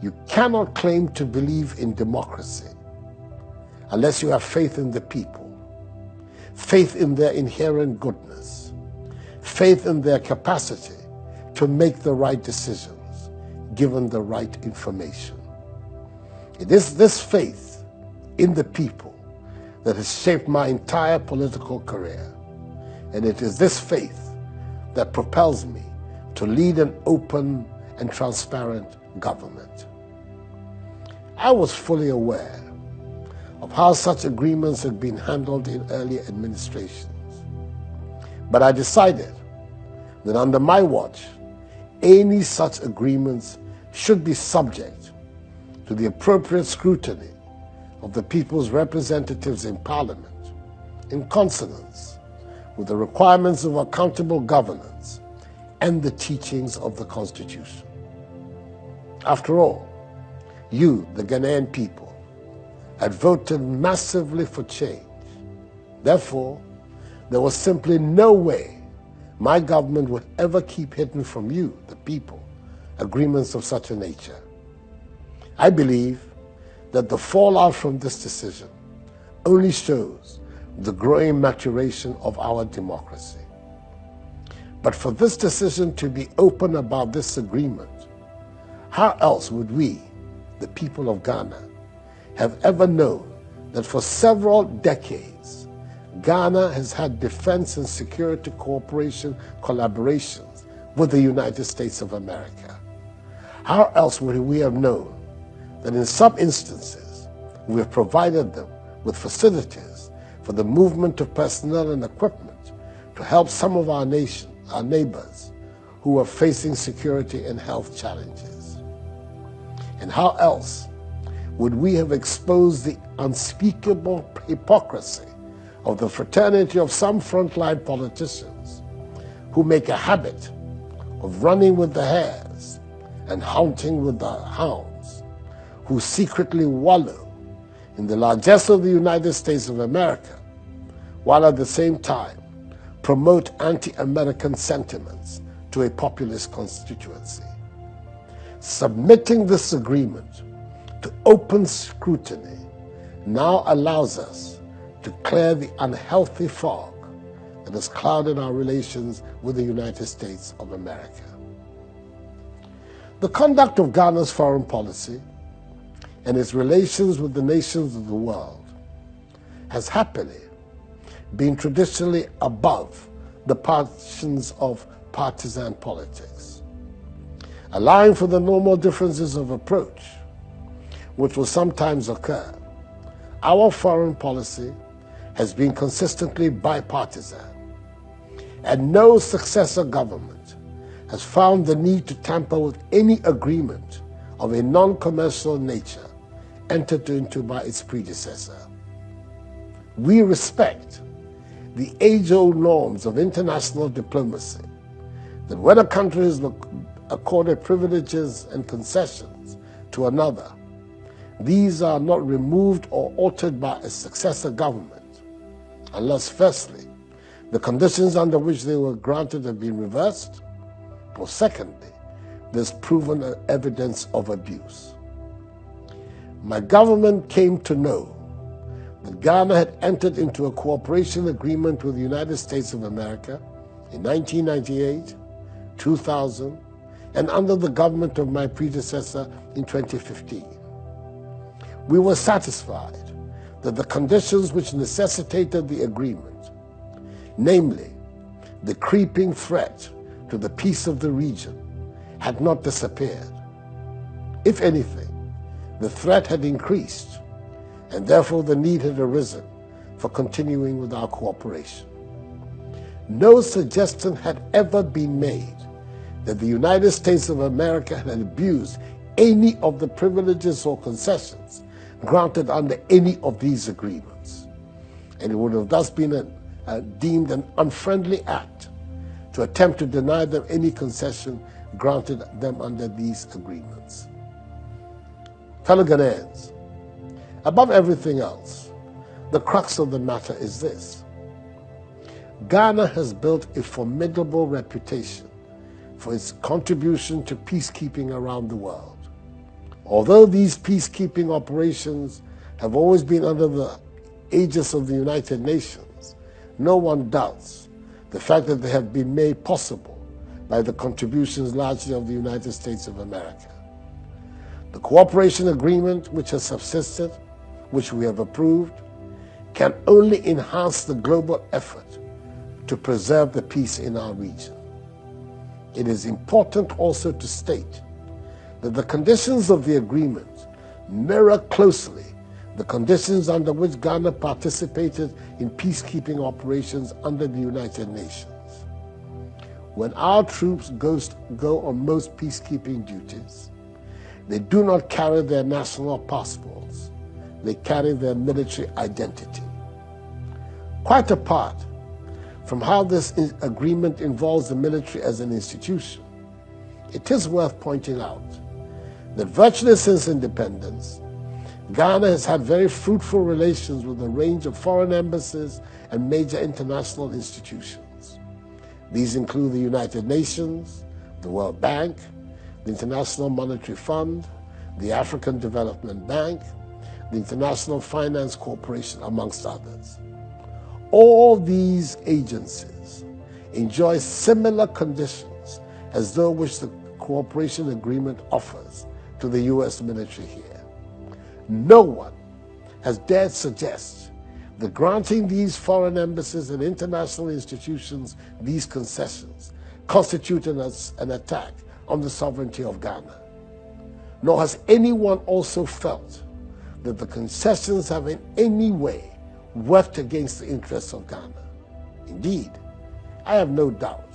You cannot claim to believe in democracy unless you have faith in the people, faith in their inherent goodness, faith in their capacity to make the right decisions, given the right information. It is this faith in the people that has shaped my entire political career, and it is this faith that propels me to lead an open and transparent government. I was fully aware of how such agreements had been handled in earlier administrations, but I decided that under my watch, any such agreements should be subject to the appropriate scrutiny of the people's representatives in Parliament, in consonance with the requirements of accountable governance and the teachings of the Constitution. After all, you, the Ghanaian people, had voted massively for change. Therefore, there was simply no way my government would ever keep hidden from you, the people, agreements of such a nature. I believe that the fallout from this decision only shows the growing maturation of our democracy. But for this decision to be open about this agreement, how else would we, the people of Ghana, have ever known that for several decades, Ghana has had defense and security cooperation collaborations with the United States of America? How else would we have known that in some instances, we have provided them with facilities for the movement of personnel and equipment to help some of our neighbors who are facing security and health challenges? And how else would we have exposed the unspeakable hypocrisy of the fraternity of some frontline politicians who make a habit of running with the hares and hunting with the hounds, who secretly wallow in the largesse of the United States of America, while at the same time promote anti-American sentiments to a populist constituency? Submitting this agreement to open scrutiny now allows us to clear the unhealthy fog that has clouded our relations with the United States of America. The conduct of Ghana's foreign policy and its relations with the nations of the world has happily been traditionally above the passions of partisan politics, allowing for the normal differences of approach which will sometimes occur. Our foreign policy has been consistently bipartisan, and no successor government has found the need to tamper with any agreement of a non-commercial nature entered into by its predecessor. We respect the age-old norms of international diplomacy that when a country is accorded privileges and concessions to another, these are not removed or altered by a successor government, unless firstly, the conditions under which they were granted have been reversed, or secondly, there's proven evidence of abuse. My government came to know that Ghana had entered into a cooperation agreement with the United States of America in 1998, 2000, and under the government of my predecessor in 2015. We were satisfied that the conditions which necessitated the agreement, namely the creeping threat to the peace of the region, had not disappeared. If anything, the threat had increased, and therefore the need had arisen for continuing with our cooperation. No suggestion had ever been made that the United States of America had abused any of the privileges or concessions granted under any of these agreements, and it would have thus been deemed an unfriendly act to attempt to deny them any concession granted them under these agreements. Fellow Ghanaians, above everything else, the crux of the matter is this: Ghana has built a formidable reputation for its contribution to peacekeeping around the world. Although these peacekeeping operations have always been under the aegis of the United Nations, no one doubts the fact that they have been made possible by the contributions largely of the United States of America. The cooperation agreement which has subsisted, which we have approved, can only enhance the global effort to preserve the peace in our region. It is important also to state that the conditions of the agreement mirror closely the conditions under which Ghana participated in peacekeeping operations under the United Nations. When our troops go on most peacekeeping duties, they do not carry their national passports, they carry their military identity. Quite apart from how this agreement involves the military as an institution, it is worth pointing out that virtually since independence, Ghana has had very fruitful relations with a range of foreign embassies and major international institutions. These include the United Nations, the World Bank, the International Monetary Fund, the African Development Bank, the International Finance Corporation, amongst others. All these agencies enjoy similar conditions as those which the cooperation agreement offers to the U.S. military here. No one has dared suggest that granting these foreign embassies and international institutions these concessions constituted an attack on the sovereignty of Ghana. Nor has anyone also felt that the concessions have in any way worked against the interests of Ghana. Indeed, I have no doubt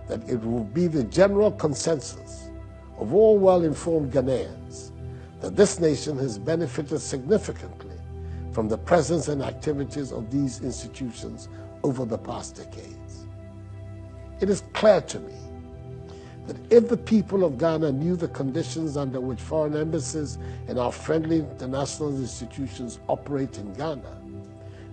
that it will be the general consensus of all well-informed Ghanaians that this nation has benefited significantly from the presence and activities of these institutions over the past decades. It is clear to me that if the people of Ghana knew the conditions under which foreign embassies and our friendly international institutions operate in Ghana,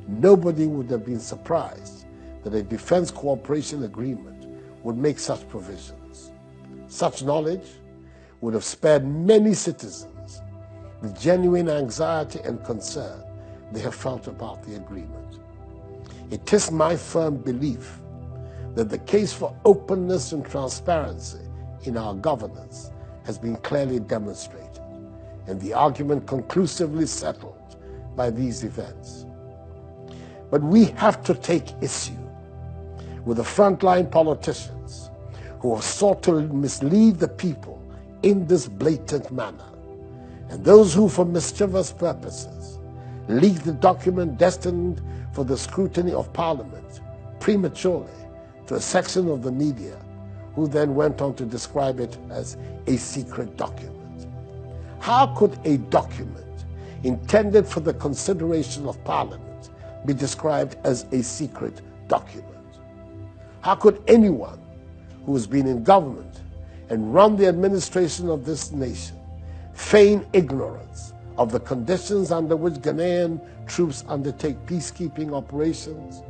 nobody would have been surprised that a defense cooperation agreement would make such provisions. Such knowledge would have spared many citizens the genuine anxiety and concern they have felt about the agreement. It is my firm belief that the case for openness and transparency in our governance has been clearly demonstrated, and the argument conclusively settled by these events. But we have to take issue with the frontline politicians who have sought to mislead the people in this blatant manner, and those who, for mischievous purposes, leaked the document destined for the scrutiny of Parliament prematurely to a section of the media, who then went on to describe it as a secret document. How could a document intended for the consideration of Parliament be described as a secret document? How could anyone who has been in government and run the administration of this nation feign ignorance of the conditions under which Ghanaian troops undertake peacekeeping operations,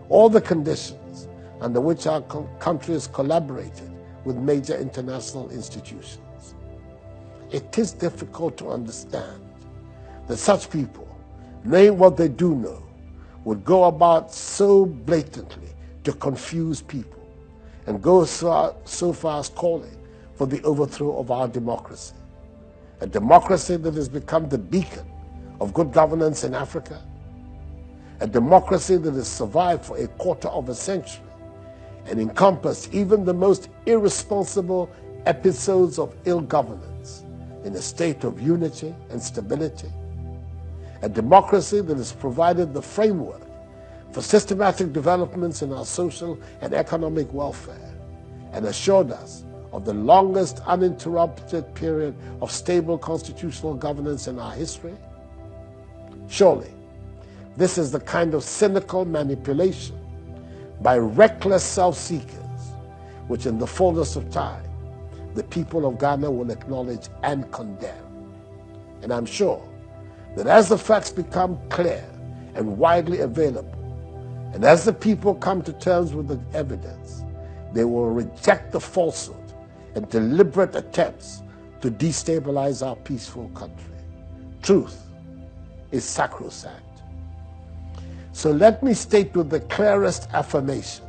or the conditions under which our country has collaborated with major international institutions? It is difficult to understand that such people, knowing what they do know, would go about so blatantly to confuse people and go so far as calling for the overthrow of our democracy. A democracy that has become the beacon of good governance in Africa, a democracy that has survived for a quarter of a century and encompassed even the most irresponsible episodes of ill governance in a state of unity and stability, a democracy that has provided the framework for systematic developments in our social and economic welfare and assured us of the longest uninterrupted period of stable constitutional governance in our history? Surely, this is the kind of cynical manipulation by reckless self-seekers which in the fullness of time the people of Ghana will acknowledge and condemn. And I'm sure that as the facts become clear and widely available, and as the people come to terms with the evidence, they will reject the falsehood and deliberate attempts to destabilize our peaceful country. Truth is sacrosanct. So let me state with the clearest affirmation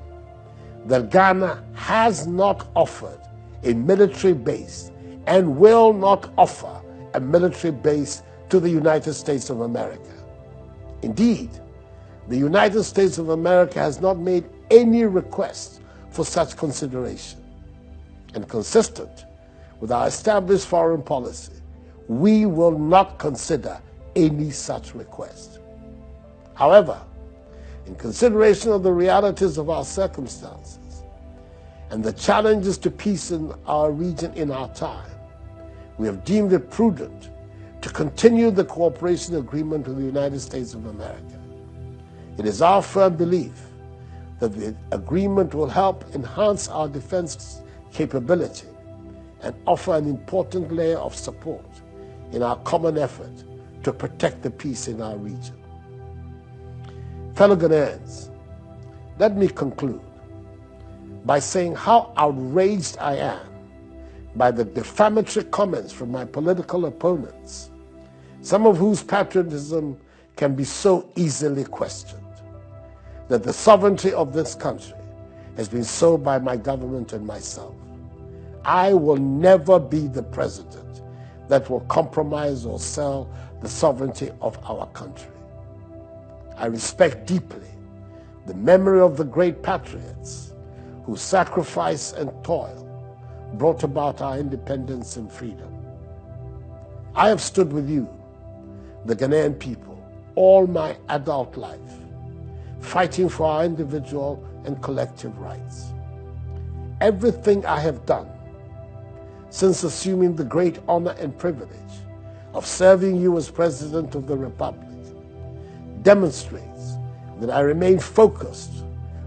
that Ghana has not offered a military base and will not offer a military base to the United States of America. Indeed, the United States of America has not made any request for such consideration. And consistent with our established foreign policy, we will not consider any such request. However, in consideration of the realities of our circumstances and the challenges to peace in our region in our time, we have deemed it prudent to continue the cooperation agreement with the United States of America. It is our firm belief that the agreement will help enhance our defense capability and offer an important layer of support in our common effort to protect the peace in our region. Fellow Ghanaians, let me conclude by saying how outraged I am by the defamatory comments from my political opponents, some of whose patriotism can be so easily questioned, that the sovereignty of this country has been sold by my government and myself. I will never be the president that will compromise or sell the sovereignty of our country. I respect deeply the memory of the great patriots whose sacrifice and toil brought about our independence and freedom. I have stood with you, the Ghanaian people, all my adult life, fighting for our individual and collective rights. Everything I have done since assuming the great honor and privilege of serving you as President of the Republic demonstrates that I remain focused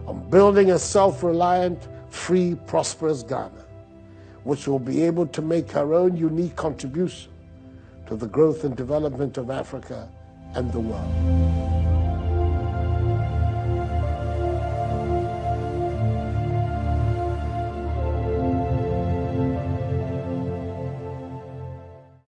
on building a self-reliant, free, prosperous Ghana, which will be able to make her own unique contribution to the growth and development of Africa and the world.